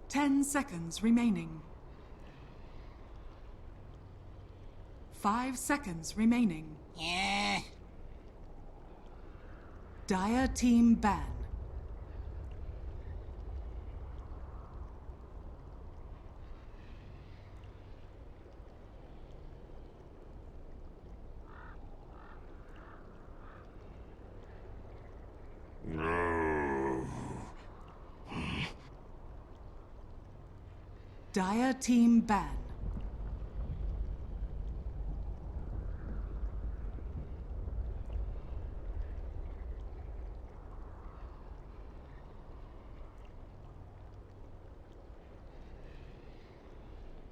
10 seconds remaining. 5 seconds remaining. Yeah. Dire team ban. Dire team ban.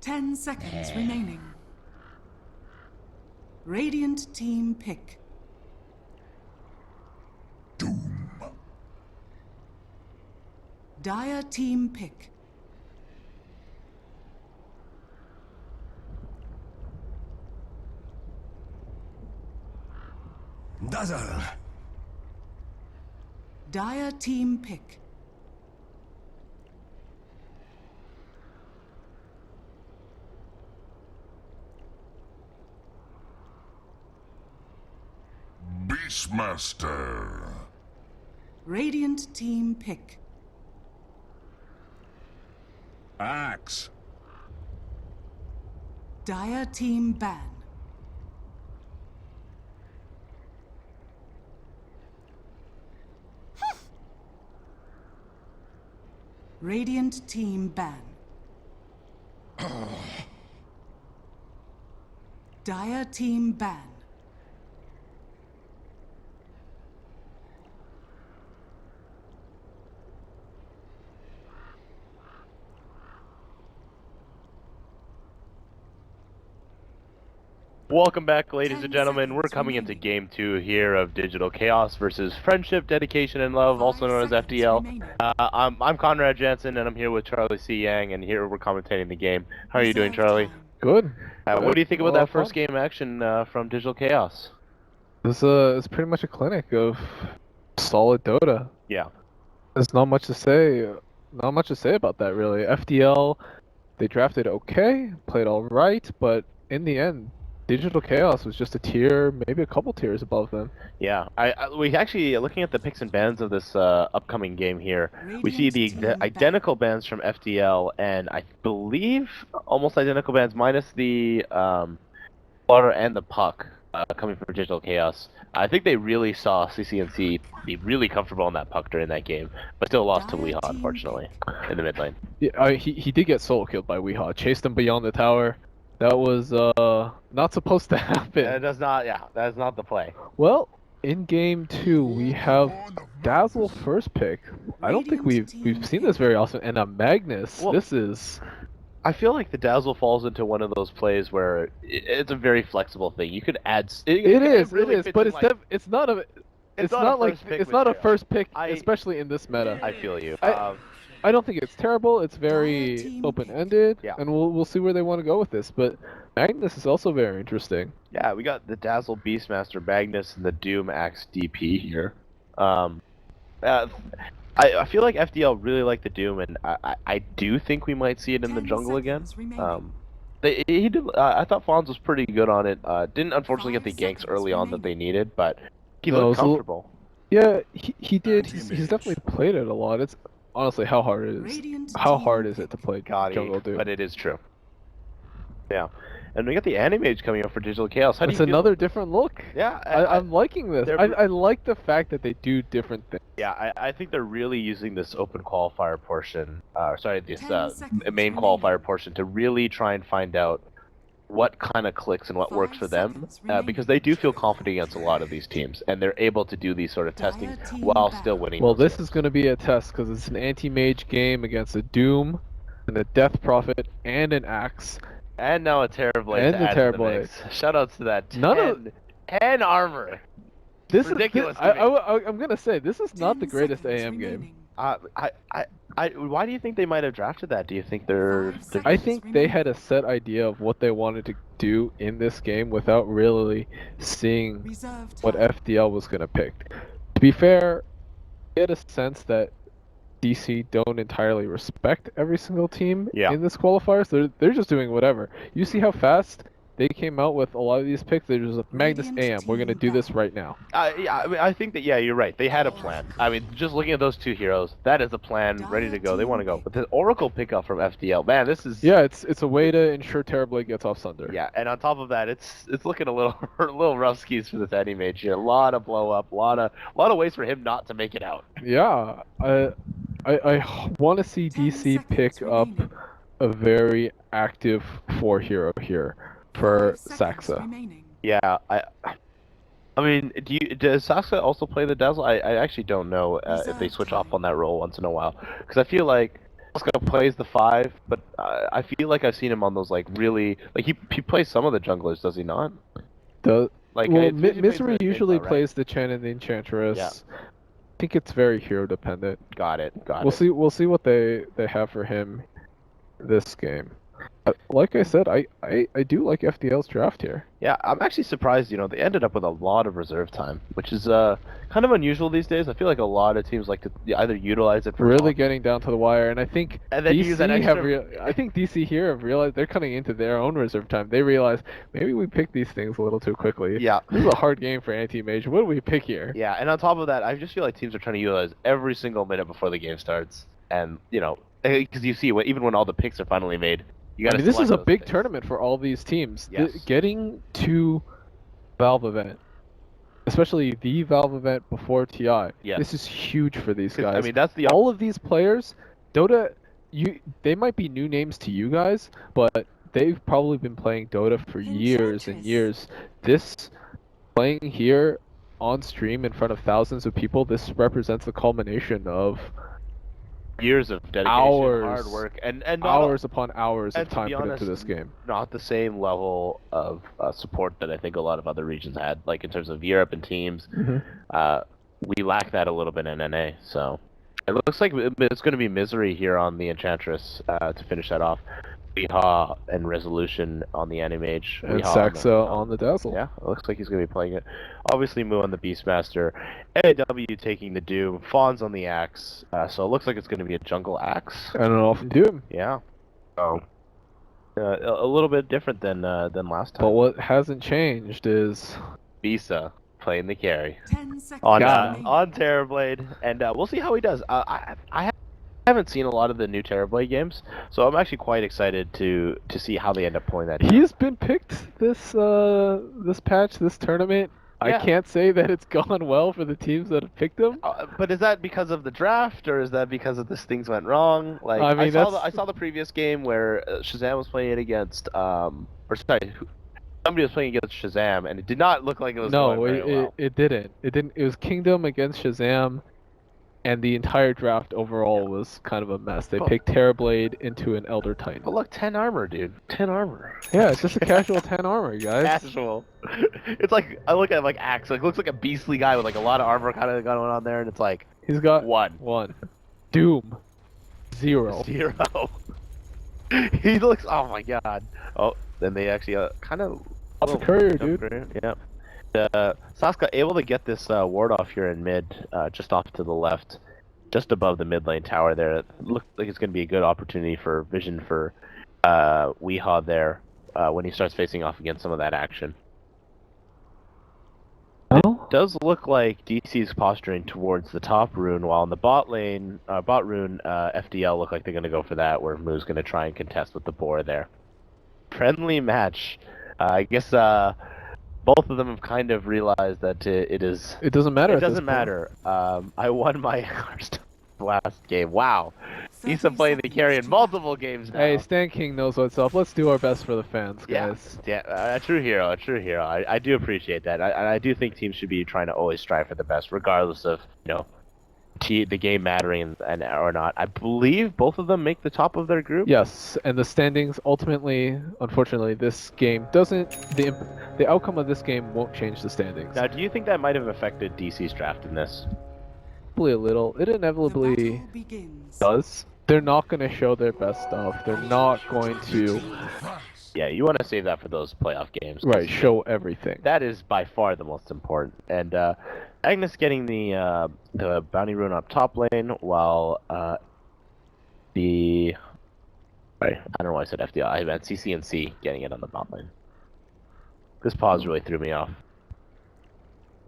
Ten seconds remaining. Radiant team pick. Doom. Dire team pick. Dazzle. Dire team pick. Beastmaster. Radiant team pick. Axe. Dire team ban. Radiant team ban. Dire team ban. Welcome back, ladies 10 and gentlemen. We're seconds coming into remaining. Game 2 here of Digital Chaos versus Friendship, Dedication, and Love, 5 also known as seconds FDL. remaining. I'm Conrad Jansen, and I'm here with Charlie C. Yang, and here we're commentating the game. How are you doing, Reserve Charlie? time. Good. What do you think about that Fun. first game action from Digital Chaos? It's pretty much a clinic of solid Dota. Yeah. There's not much to say. Not much to say about that really. FDL, they drafted okay, played all right, but in the end, Digital Chaos was just a tier, maybe a couple tiers above them. Yeah, we actually, looking at the picks and bans of this upcoming game here, we see the Radiant team identical bans from FDL, and I believe almost identical bans minus the Water and the Puck coming from Digital Chaos. I think they really saw CCNC be really comfortable on that Puck during that game, but still lost to Dire Weehaw, team unfortunately, in the mid lane. Yeah, he did get solo killed by Weehaw, chased him beyond the tower. That was not supposed to happen. That does not, yeah, that is not the play. Well, in game 2 we have Dazzle first pick. I don't think we've seen this very often, and a Magnus. Well, this is I feel like the Dazzle falls into one of those plays where it's a very flexible thing. You could add. It it really is, fits but in, it's not a. It's not not a like first pick it's not a material. first pick, especially in this meta. I feel you. I don't think it's terrible. It's very team open-ended, Yeah. and we'll see where they want to go with this. But Magnus is also very interesting. Yeah, we got the Dazzle Beastmaster Magnus and the Doom Axe DP here. I feel like FDL really like the Doom, and I do think we might see it in the 10 jungle again. seconds remaining. He did. I thought Fonz was pretty good on it. Didn't unfortunately get the 5 ganks seconds early on that they remaining. needed, but he No, it looked was a little- comfortable. Yeah, he did. He's definitely played it a lot. It's honestly how hard it is. Radiant How team hard is it pick. to play Gaudy, jungle Doom? but it is true. Yeah, and we got the Animage coming up for Digital Chaos. How do It's you feel? another different look. Yeah, I'm liking this. they're- I like the fact that they do different things. Yeah, I think they're really using this open qualifier portion, this 10 seconds main remaining. qualifier portion to really try and find out what kind of clicks and what 5 works for them, seconds remaining. because they do feel confident against a lot of these teams, and they're able to do these sort of testing Dire team while back. still winning. Well, those this games. is going to be a test because it's an anti-mage game against a Doom, and a Death Prophet, and an Axe. And now a Terrorblade And to the add to the Terrorblade. mix. Shoutouts to that. None of- 10 armor. This Ridiculous is. to me. I'm gonna say this is not 10 the greatest seconds AM game. remaining. Why do you think they might have drafted that? Do you think they're 5 seconds I think they remaining. had a set idea of what they wanted to do in this game without really seeing Reserve what time. FDL was gonna pick. To be fair, I get a sense that DC don't entirely respect every single team Yeah. in this qualifier. So they're just doing whatever. You see how fast they came out with a lot of these picks. They're just like, Magnus Radiant AM, we're gonna team do this banned. right now. Yeah, I mean, I think that you're right. They had a plan. I mean, just looking at those two heroes, that is a plan ready to go. They want to go. But the Oracle pickup from FDL, man, this is Yeah, it's a way to ensure Terrorblade gets off Sunder. yeah. And on top of that, it's looking a little a little rough skis for this Anti-Mage here. A lot of blow up, a lot of ways for him not to make it out. Yeah, I want to see 10 DC seconds pick up remaining. a very active 4 hero here for 5 seconds Saxa. remaining. Yeah, I mean, does Sasha also play the Dazzle? I actually don't know if they switch off on that role once in a while, because I feel like Sasha plays the 5, but I feel like I've seen him on those like really like he plays some of the junglers, does he not? The Like well, it's usually Misery plays the usually Sigma, right? plays the Chen and the Enchantress. Yeah. I think it's very hero dependent. Got it. We'll see what they have for him this game. Like I said, I do like FDL's draft here. Yeah, I'm actually surprised. They ended up with a lot of reserve time, which is kind of unusual these days. I feel like a lot of teams like to either utilize it for Really top- getting down to the wire, and I think and then use that DC extra. I think DC here have realized they're cutting into their own reserve time. They realize maybe we picked these things a little too quickly. Yeah. This is a hard game for Anti-Mage. What do we pick here? Yeah, and on top of that, I just feel like teams are trying to utilize every single minute before the game starts, and because you see, even when all the picks are finally made, you got I to. mean, this is a big tournament for all these teams. Yes. Getting to Valve event, especially the Valve event before TI. Yes. This is huge for these guys. I mean, that's the all of these players, Dota, they might be new names to you guys, but they've probably been playing Dota for years and Enchantress. years. This playing here on stream in front of thousands of people, this represents the culmination of years of dedication, hours, hard work, and not hours upon hours and of to time be put honest, into this game. not the same level of support that I think a lot of other regions had, like in terms of Europe and teams. We lack that a little bit in NA, so it looks like it's going to be Misery here on the Enchantress to finish that off. Weehaw and Resolution on the Anti-Mage. And Weehaw Saxa on the Dazzle. Yeah, it looks like he's going to be playing it. Obviously, Moo on the Beastmaster. AW taking the Doom. Fawn's on the Axe. So it looks like it's going to be a jungle Axe. And an Off Doom. Yeah. So a little bit different than last time. But what hasn't changed is Bisa playing the carry 10 seconds on remaining. Terrorblade, and we'll see how he does. I haven't seen a lot of the new Terrorblade games, so I'm actually quite excited to see how they end up pulling that. he's been picked this patch, this tournament. Yeah. I can't say that it's gone well for the teams that have picked him. But is that because of the draft, or is that because of things went wrong? Like I mean, I saw the previous game where Shazam was playing against somebody was playing against Shazam, and it did not look like it was No, going very well. it didn't. It didn't. It was Kingdom against Shazam, and the entire draft overall was kind of a mess. They picked Terrorblade into an Elder Titan. But look, 10 armor, dude. 10 armor. Yeah, it's just a casual 10 armor, guys. Casual. It's like I look at like Axe. Like looks like a beastly guy with like a lot of armor kind of going on there, and it's like He's got one. Doom. 0. 0. He looks. Oh my god. Oh, then they actually kind of. That's a courier, dude. Yeah. Saska able to get this ward off here in mid, just off to the left, just above the mid lane tower there. It looks like it's going to be a good opportunity for vision for Weehaw there when he starts facing off against some of that action. Oh? Does look like DC's posturing towards the top rune, while in the bot lane, bot rune, FDL look like they're going to go for that, where Moo's going to try and contest with the boar there. Friendly match. I guess both of them have kind of realized that it doesn't matter. It doesn't matter. I won my last game. Wow. He's been playing the carry in multiple games now. Hey, Stan King knows what's up. Let's do our best for the fans, guys. Yeah, a true hero, a true hero. I do appreciate that. I do think teams should be trying to always strive for the best, regardless of the game mattering and or not. I believe both of them make the top of their group. Yes, and the standings ultimately, unfortunately, this game doesn't. The outcome of this game won't change the standings. Now, do you think that might have affected DC's draft in this? Probably a little. It The inevitably battle begins. does. They're not going to show their best stuff. They're not going to, Yeah, you want to save that for those playoff games. show everything. That is by far the most important. And Agnes getting the bounty rune up top lane, while the sorry, I don't know why I said FDL. I meant CCNC getting it on the bot lane. This pause really threw me off.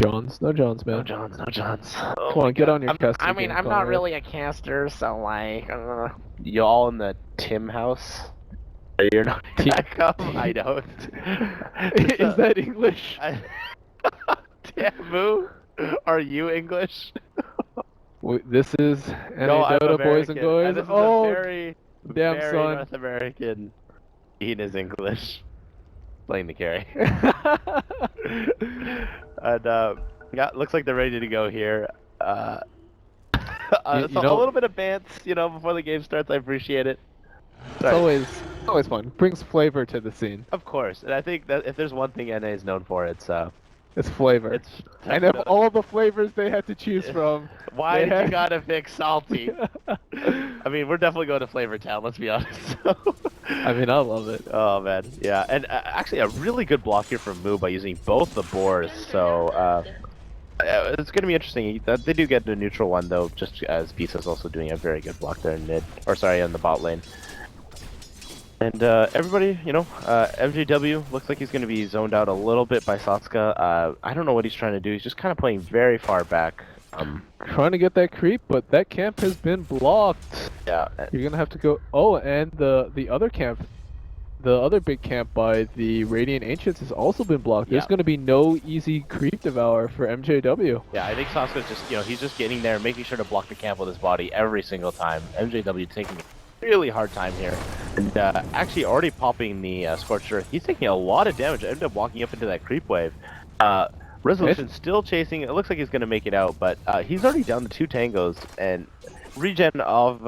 Johns, no Johns, man. No Johns, no Johns. Come on, get on your caster I mean, game, I'm not Conrad. really a caster, so like, you all in the Tim house? You're not Echo? I don't. Is that English? Tamu? Are you English? This is No, I'm Dota, boys and American. girls. This is Oh, a very damn son. North American. Ian is English. Playing the carry. And yeah, looks like they're ready to go here. So a little bit of bants, before the game starts. I appreciate it. It's always fun. Brings flavor to the scene. Of course, and I think that if there's one thing NA is known for, it's flavor. And of all the flavors they had to choose from, why did you gotta pick salty? I mean, we're definitely going to Flavor Town. Let's be honest. I mean, I love it. Oh man, yeah, and actually a really good block here from Moo by using both the boars. So it's gonna be interesting. They do get the neutral one though, just as Pisa's also doing a very good block there in mid, or sorry, in the bot lane. And everybody, MJW looks like he's going to be zoned out a little bit by Satsuka. I don't know what he's trying to do. He's just kind of playing very far back. Trying to get that creep, but that camp has been blocked. Yeah. You're going to have to go... Oh, and the other camp, the other big camp by the Radiant Ancients has also been blocked. There's going to be no easy creep devour for MJW. Yeah, I think Satsuka's just, he's just getting there, making sure to block the camp with his body every single time. MJW taking really hard time here, and actually already popping the Scorched Earth. He's taking a lot of damage. Ended up walking up into that creep wave. Resolution still chasing. It looks like he's going to make it out, but he's already down to 2 tangos, and regen of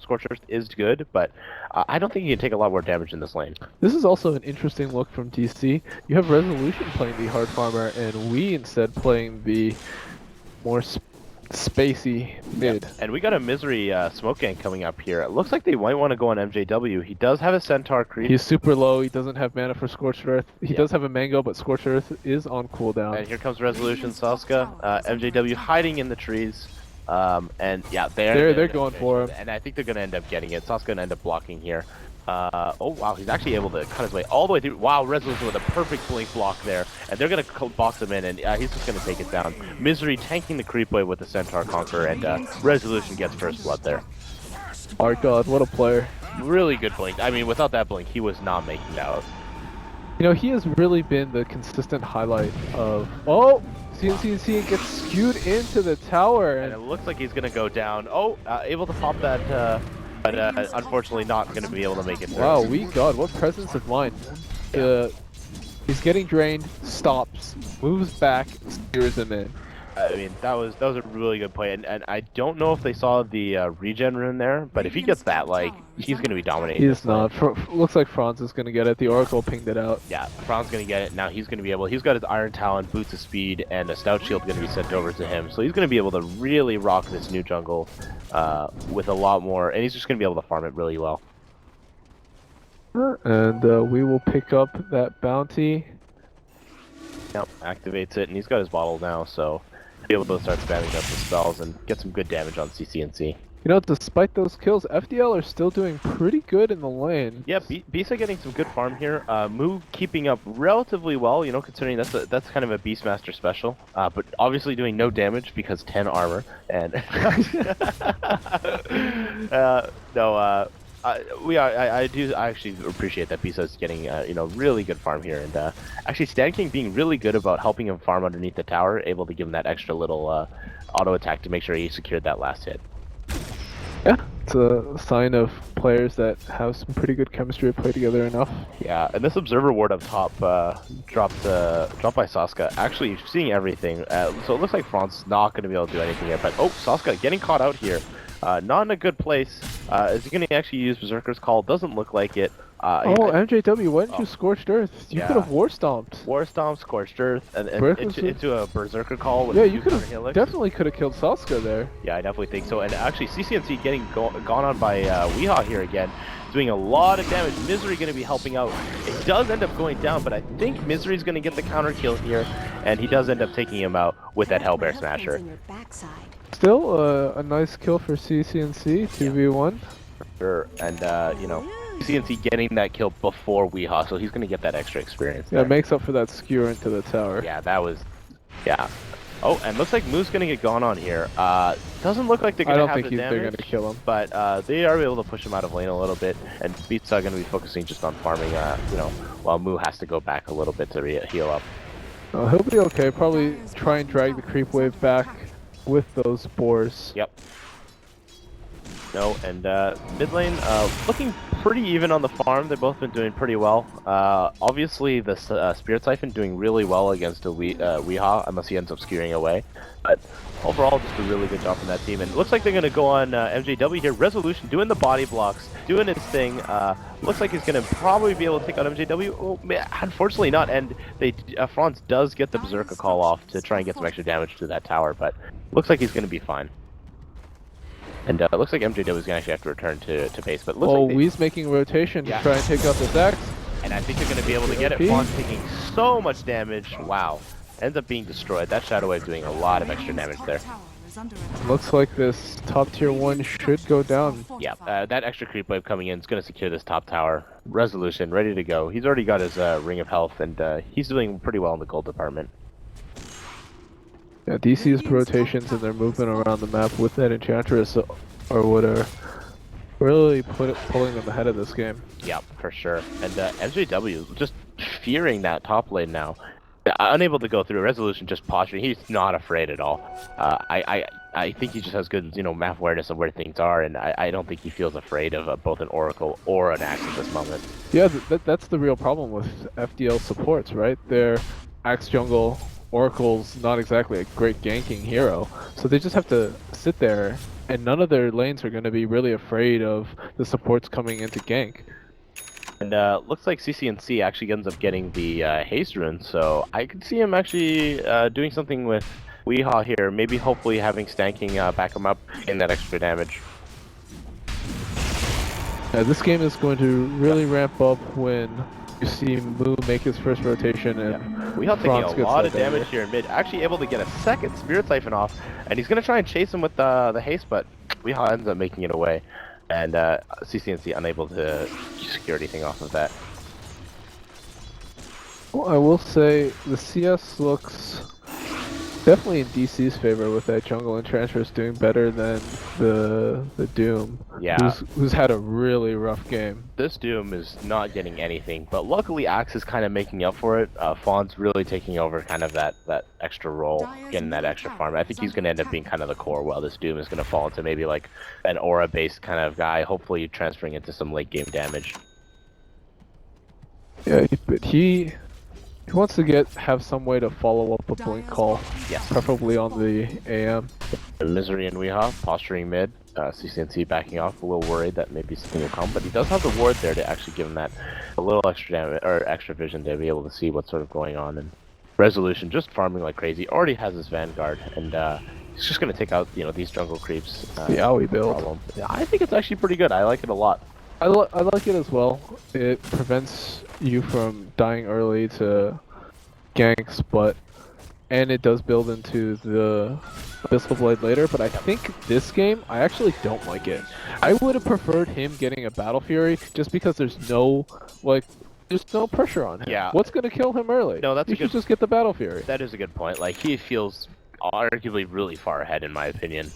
Scorched Earth is good, but I don't think he can take a lot more damage in this lane. This is also an interesting look from DC. You have Resolution playing the hard farmer, and we instead playing the more spacey mid. Yep. And we got a Misery smoke gang coming up here. It looks like they might want to go on MJW. He does have a Centaur creep. He's super low. He doesn't have mana for Scorched Earth. He does have a Mango, but Scorched Earth is on cooldown. And here comes Resolution Sasuke. MJW hiding in the trees. And yeah, they're going for him. And I think they're going to end up getting it. Sasuke going to end up blocking here. Oh wow, he's actually able to cut his way all the way through. Wow, Resolution with a perfect blink block there, and they're gonna box him in, and he's just gonna take it down. Misery tanking the creep wave with the Centaur Conqueror, and Resolution gets first blood there. Oh god, what a player! Really good blink. I mean, without that blink, he was not making it out. He has really been the consistent highlight of. Oh, CNC gets skewed into the tower, and it looks like he's gonna go down. Oh, able to pop that. But unfortunately not going to be able to make it through. Wow, God, what presence of mind. He's getting drained, stops, moves back, steers him in. I mean, that was a really good play, and I don't know if they saw the regen rune there, but if he gets that, like, he's going to be dominating. He's not. Looks like Franz is going to get it. The Oracle pinged it out. Yeah, Franz going to get it. Now he's going to be able. He's got his Iron Talon, Boots of Speed, and a Stout Shield going to be sent over to him. So he's going to be able to really rock this new jungle with a lot more, and he's just going to be able to farm it really well. And we will pick up that bounty. Yep, activates it, and he's got his bottle now, so be able to start spamming up the spells and get some good damage on CCNC. Despite those kills, FDL are still doing pretty good in the lane. Yeah, Bisa getting some good farm here. Moo keeping up relatively well, considering that's kind of a Beastmaster special. But obviously doing no damage because 10 armor. And I do actually appreciate that Bisa is getting really good farm here, and actually Stan King being really good about helping him farm underneath the tower, able to give him that extra little auto attack to make sure he secured that last hit. Yeah, it's a sign of players that have some pretty good chemistry to play together enough. Yeah, and this observer ward up top dropped by Sasuke. Actually seeing everything, so it looks like Franz not going to be able to do anything here. But oh, Sasuke getting caught out here. Not in a good place. Is he going to actually use Berserker's Call? Doesn't look like it. MJW, why didn't you Scorched Earth? You could have War Stomped. War Stomp, Scorched Earth, and into a Berserker Call. With you definitely could have killed Sasuke there. Yeah, I definitely think so. And actually, CCNC getting gone on by Weehaw here again, doing a lot of damage. Misery going to be helping out. It does end up going down, but I think Misery's going to get the counter kill here. and he does end up taking him out with that Hellbear Smasher. Still a nice kill for CCNC, 2v1. Sure, and you know, CNC getting that kill before Weehaw, so he's gonna get that extra experience. Yeah, There. it makes up for that skewer into the tower. Yeah, that was, yeah. Oh, and looks like Moo's gonna get gone on here. Doesn't look like they're gonna have the damage. They're gonna kill him. But they are able to push him out of lane a little bit, and Beats are gonna be focusing just on farming. You know, while Moo has to go back a little bit to heal up. He'll be okay. Probably try and drag the creep wave back with those spores. Yep. No, and mid lane looking pretty even on the farm. They've both been doing pretty well. Obviously, the Spirit Siphon doing really well against a Weehaw, unless he ends up skewering away. But overall, just a really good job from that team. And it looks like they're going to go on MJW here. Resolution doing the body blocks, doing his thing. Looks like he's going to probably be able to take out MJW. Oh, man, unfortunately not. And they Franz does get the Berserker call off to try and get some extra damage to that tower, but looks like he's going to be fine. And it looks like MJW is going to actually have to return to base, but looks like Wee's making rotation to try and take out this Axe. And I think they're going to be able to get it. Fawn's taking so much damage. Wow. Ends up being destroyed. That Shadow Wave doing a lot of extra damage there. Looks like this top tier 1 should go down. Yeah, that extra creep wave coming in is going to secure this top tower. Resolution, ready to go. He's already got his Ring of Health, and he's doing pretty well in the gold department. Yeah, DC's rotations and their movement around the map with that Enchantress are what are really pulling them ahead of this game. Yeah, for sure. And MJW just fearing that top lane now. Unable to go through. Resolution just posturing. He's not afraid at all. I think he just has good, map awareness of where things are, and I don't think he feels afraid of both an Oracle or an Axe at this moment. Yeah, that's the real problem with FDL supports, right? Their Axe jungle Oracle's not exactly a great ganking hero, so they just have to sit there, and none of their lanes are going to be really afraid of the supports coming into gank. And looks like CCNC actually ends up getting the haste rune, so I could see him actually doing something with Weehaw here, maybe hopefully having Stanking back him up in that extra damage. This game is going to really ramp up when you see Moo make his first rotation, and Weehaw taking a lot of damage here in mid, actually able to get a second Spirit Siphon off, and he's going to try and chase him with the haste, but Weehaw ends up making it away. And CCNC unable to secure anything off of that. Well, I will say the CS looks definitely in DC's favor with that jungle Enchantress doing better than the Doom. Yeah. Who's had a really rough game. This Doom is not getting anything, but luckily Axe is kind of making up for it. Fawn's really taking over kind of that extra role, getting that extra farm. I think he's going to end up being kind of the core, while this Doom is going to fall into maybe like an aura-based kind of guy, hopefully transferring into some late-game damage. Yeah, but he wants to have some way to follow up a blink call, yes, preferably on the AM. Misery and Weehaw posturing mid. CCNC backing off, a little worried that maybe something will come, but he does have the ward there to actually give him that a little extra damage or extra vision to be able to see what's sort of going on. And Resolution just farming like crazy. Already has his Vanguard, and he's just going to take out these jungle creeps. The AoE build. Yeah, I think it's actually pretty good. I like it a lot. I like it as well. It prevents you from dying early to ganks, and it does build into the Abyssal Blade later, but I think this game, I actually don't like it. I would have preferred him getting a Battle Fury just because there's no pressure on him. Yeah. What's going to kill him early? No, you should just get the Battle Fury. That is a good point. Like, he feels arguably really far ahead in my opinion.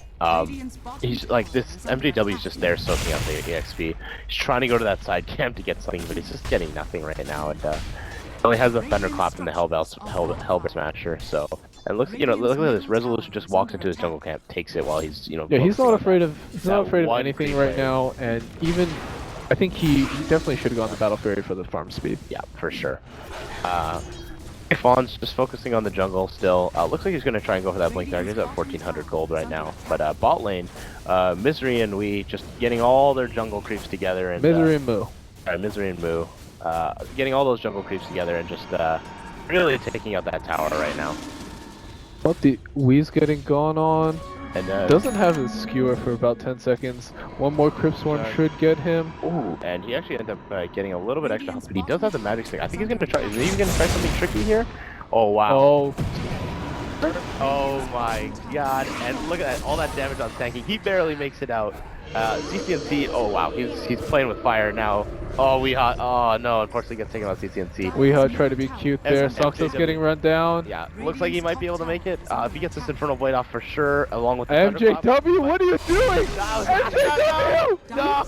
He's like, this MJW is just there soaking up the EXP. He's trying to go to that side camp to get something, but he's just getting nothing right now. And only has the Thunderclap and the Hellbear Smasher. So, and look at this. Resolution just walks into his jungle camp, takes it while he's yeah, he's not afraid of anything right now, and even I think he definitely should have gone the Battle Fury for the farm speed. Yeah, for sure. Fawn's just focusing on the jungle still. Looks like he's going to try and go for that Blink Dagger. He's at 1400 gold right now. But bot lane, Misery and Wee just getting all their jungle creeps together. And Misery and Moo. Misery and Moo. Getting all those jungle creeps together and just really taking out that tower right now. But the Wee's getting gone on. And doesn't have his skewer for about 10 seconds. One more Crypt one should get him. Ooh, and he actually ended up getting a little bit extra help, but he does have the magic stick. I think he's going to try. Is he even going to try something tricky here? Oh, wow. Oh, Oh my god, and look at that, all that damage on tanking. He barely makes it out. CCNC, oh wow, he's playing with fire now. Oh, oh no, unfortunately gets taken out CCNC. Weeha tried to be cute there. Soxo's getting run down. Yeah, looks like he might be able to make it. If he gets this Infernal Blade off for sure, along with the Thunderclap. MJW, what are you doing? MJW! No!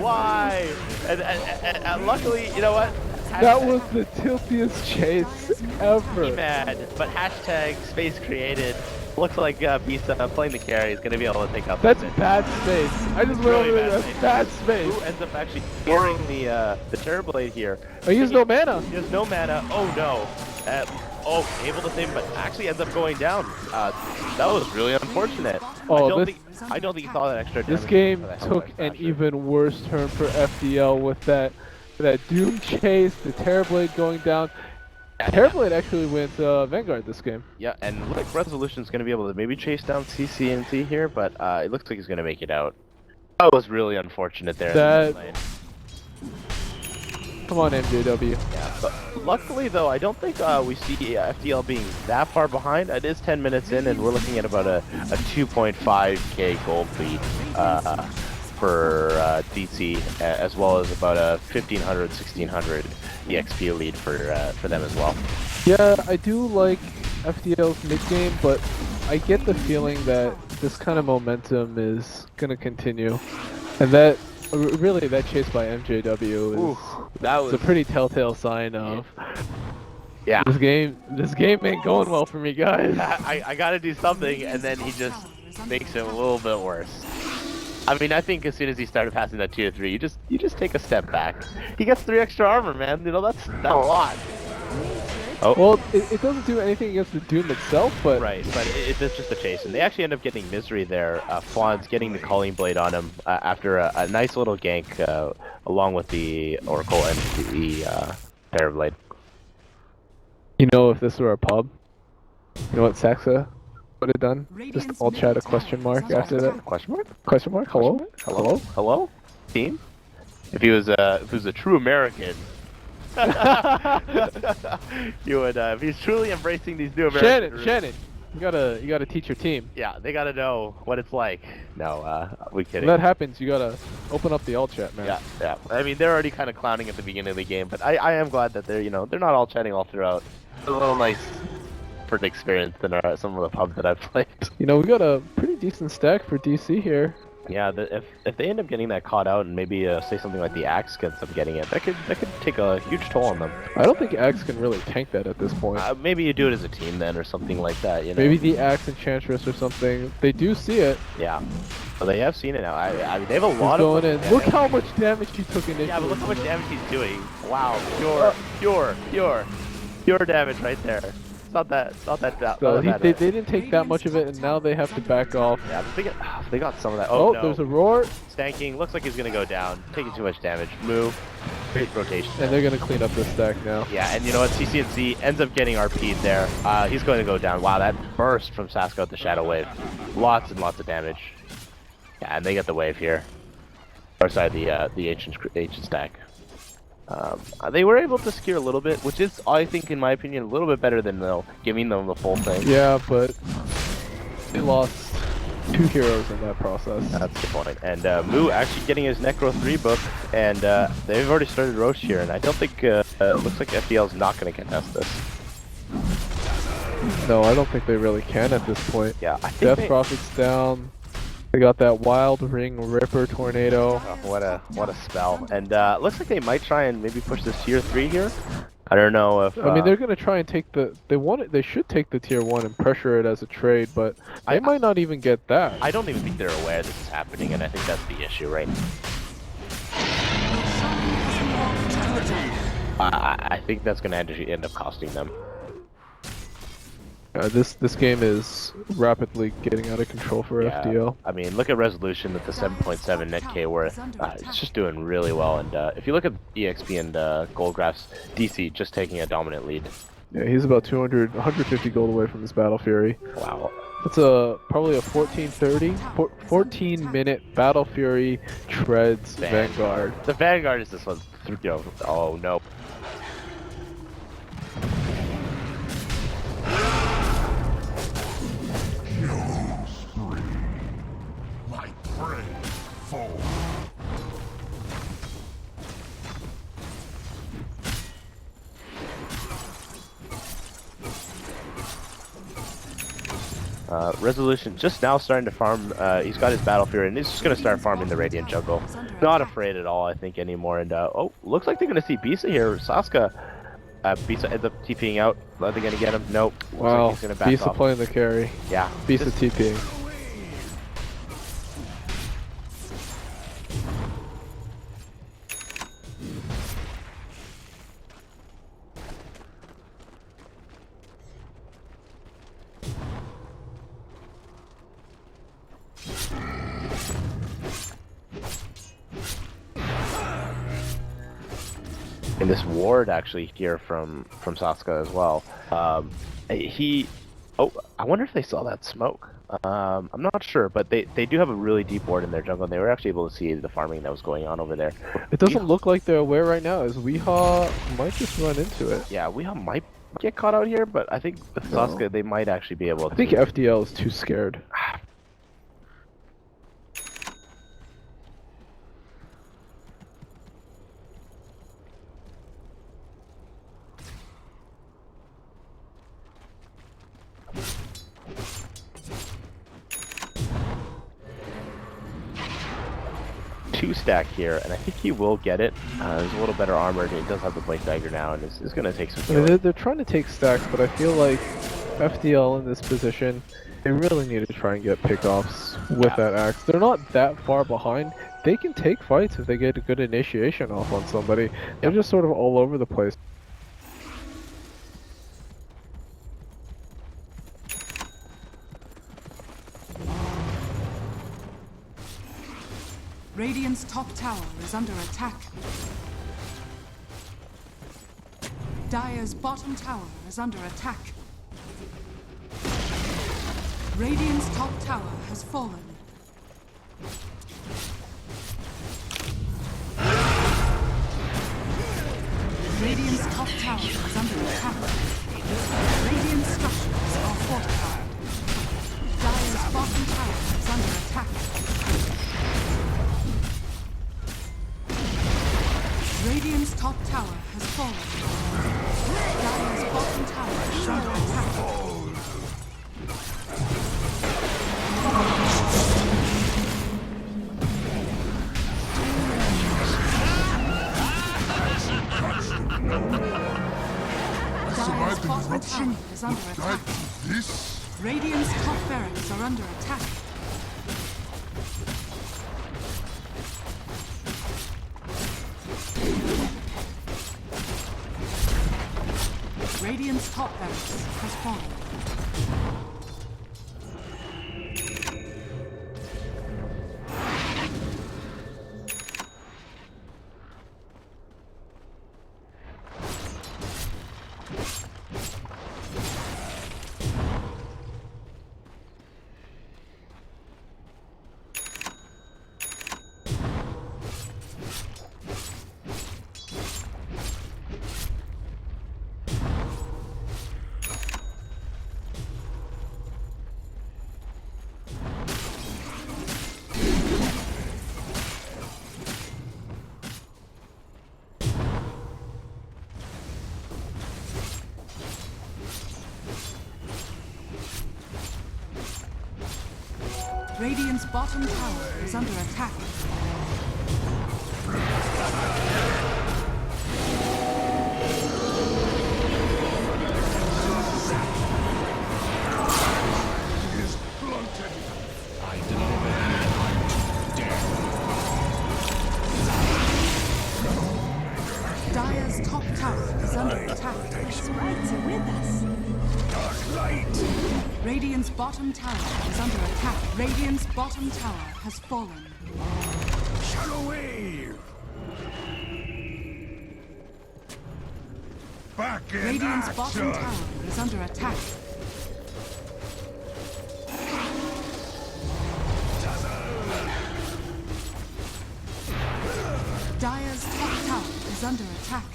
Why? And luckily, you know what? That was the tiltiest chase ever. Be mad, but hashtag space created. Looks like Bisa playing the carry is going to be able to take out That's that bad space. I just went over there. That's bad space. Who ends up actually carrying the Terrorblade here? Oh, he has no mana. He has no mana. Oh no. Able to save him, but actually ends up going down. That was really unfortunate. Oh, I don't think he saw that extra damage. This game took an even worse turn for FDL with that Doom chase, the Terrorblade going down. Terrorblade actually went Vanguard this game. Yeah, and looks like Resolution's going to be able to maybe chase down CCNC here, but it looks like he's going to make it out. That was really unfortunate there. Come on, MJW. Yeah, but luckily though, I don't think we see FDL being that far behind. It is 10 minutes in, and we're looking at about a 2.5k gold lead for DC, as well as about a 1500, 1600 EXP lead for them as well. Yeah, I do like FDL's mid game, but I get the feeling that this kind of momentum is gonna continue, and that really that chase by MJW is that was a pretty telltale sign of this game ain't going well for me, guys. I gotta do something, and then he just makes it a little bit worse. I mean, I think as soon as he started passing that tier 3, you just take a step back. He gets 3 extra armor, man. You know, that's a lot. Oh. Well, it doesn't do anything against the Doom itself, but... Right, but it's just a chase. And they actually end up getting Misery there. Flawn's getting the Calling Blade on him after a nice little gank along with the Oracle and the Terrorblade. You know, if this were a pub, you know what Saxa would have done? Just all chat a question mark after that. Question mark? Question mark? Hello? Hello? Hello? Team? If he was a true American, you would. If he's truly embracing these new American Shannon, you gotta teach your team. Yeah, they gotta know what it's like. No, we kidding. When that happens, you gotta open up the alt chat, man. Yeah. I mean, they're already kind of clowning at the beginning of the game, but I am glad that they're not all chatting all throughout. It's a little nice for the experience than some of the pubs that I've played. You know, we got a pretty decent stack for DC here. Yeah, if they end up getting that caught out and maybe say something like the Axe ends up getting it, that could take a huge toll on them. I don't think Axe can really tank that at this point. Maybe you do it as a team then, or something like that. You know? Maybe the Axe Enchantress or something. They do see it. Yeah, well, they have seen it now. I mean, they have a lot of going in. Damage. Look how much damage he took initially. Yeah, but look how much damage he's doing. Wow, pure damage right there. Not that so they didn't take that much of it, and now they have to back off. Yeah, they got some of that. Oh, no. There's a roar. Stanking. Looks like he's gonna go down. Taking too much damage. Move. Great rotation. And they're gonna clean up this stack now. Yeah, and you know what? CCNC ends up getting RP'd there. He's going to go down. Wow, that burst from Sasko with the Shadow Wave. Lots and lots of damage. Yeah, and they get the wave here. Or sorry, the ancient stack. They were able to secure a little bit, which is, I think, in my opinion, a little bit better than giving them the full thing. Yeah, but they lost 2 heroes in that process. That's the point. And Moo actually getting his Necro 3 book, and they've already started Roche here, and I don't think, it looks like FDL is not going to contest this. No, I don't think they really can at this point. Yeah, I think Death Prophet's down. They got that Wild Ring Ripper Tornado. Oh, what a spell. And looks like they might try and maybe push this tier 3 here. I don't know if I mean, they're gonna try and take they should take the tier 1 and pressure it as a trade, but they might not even get that. I don't even think they're aware this is happening, and I think that's the issue, right? I think that's gonna end up costing them. This game is rapidly getting out of control for FDL. I mean, look at Resolution with the 7.7 net K worth. It's just doing really well. And if you look at EXP and gold graphs, DC just taking a dominant lead. Yeah, he's about 150 gold away from his Battle Fury. Wow. It's probably a 14-minute Battle Fury treads Vanguard. The Vanguard is this one. Oh no. My prey fall. Resolution just now starting to farm. He's got his Battle Fury, and he's just gonna start farming the Radiant jungle. Not afraid at all, I think, anymore. And oh, looks like they're gonna see Bisa here. Saska. Bisa ends up TPing out. Are they gonna get him? Nope. Looks Wow, like he's gonna back Bisa off. playing the carry. Yeah. Bisa TPing. And this ward actually here from Saska as well. Oh, I wonder if they saw that smoke. I'm not sure, but they do have a really deep ward in their jungle, and they were actually able to see the farming that was going on over there. It doesn't look like they're aware right now, as Weehaw might just run into it. Yeah, Weehaw might get caught out here, but I think with Saska, they might actually be able to. I think FDL is too scared. Two-stack here, and I think he will get it. He's a little better armored, and he does have the Blade Dagger now, and it's going to take some killing. They're trying to take stacks, but I feel like FDL in this position, they really need to try and get pickoffs with that axe. They're not that far behind. They can take fights if they get a good initiation off on somebody. They're just sort of all over the place. Radiant's top tower is under attack. Dire's bottom tower is under attack. Radiant's top tower has fallen. Radiant's top tower is under attack. Radiant structures are fortified. Dire's bottom tower is under attack. Radiant's top tower has fallen. Dire's bottom tower is under attack. Dire's bottom tower is under attack. This? Radiant's top barracks are under attack. Radiant's top barracks has fallen. Radiant's bottom tower is under attack. Is blunted. I deliver death. Dire's top tower is under attack. Sprites are with us. Dark light. Radiant's bottom tower is under attack. Radiant's bottom tower has fallen. Shadow wave. Back in Radiant's action. bottom tower is under attack. Dire's top tower is under attack.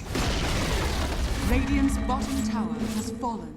Radiant's bottom tower has fallen.